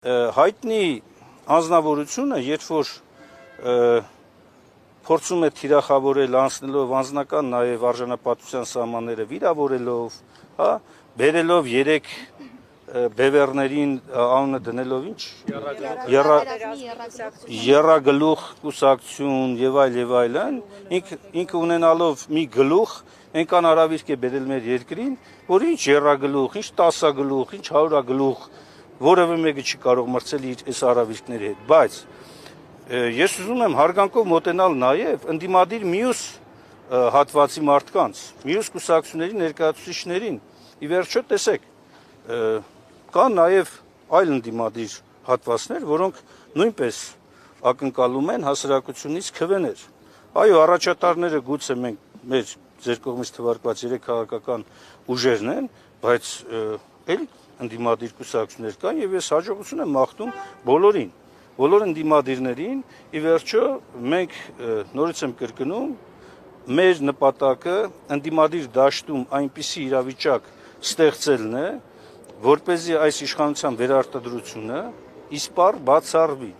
Հայտնի անձնավորությունը, երբ որ փորձում է թիրախավորել անցնելով անձնական նաև արժանապատվության սահմանները վիրավորելով, հա, բերելով 3 բևեռներին անունը դնելով ինչ եռագլուխ կուսակցություն եւ այլն, ինքը ունենալով մի գլուխ, այնքան հարավիրք է բերել մեր երկրին, որ ինչ եռագլուխ, ինչ 10 գլուխ, ինչ 100 գլուխ, որևէ մեկը չի կարող մրցել իր այս հարավիրքների հետ, բայց ես ուզում եմ հարգանքով մոտենալ նաև ընդդիմադիր մյուս հատվածի մարդկանց, մյուս կուսակցությունների ներկայացուցիչներին, ի վերջո տեսեք, կան նաև այլ ընդդիմադիր հատվածներ, որոնք նույնպես ակնկալում են հասարակությունից քվեներ, այո, առաջատարները գուցե մեր ձեր կողմից թվարկված 3 քաղաքական ուժերն են, բայց էլ ընդդիմադիր կուսակցություններ կան եւ ես հաջողություն եմ մաղթում բոլորին, բոլոր ընդդիմադիրներին, ի վերջո մենք նորից եմ կրկնում, մեր նպատակը ընդդիմադիր դաշտում այնպիսի իրավիճակ ստեղծելն է, որպեսզի այս իշխանության վերարտադրությունը իսպառ բացառվի։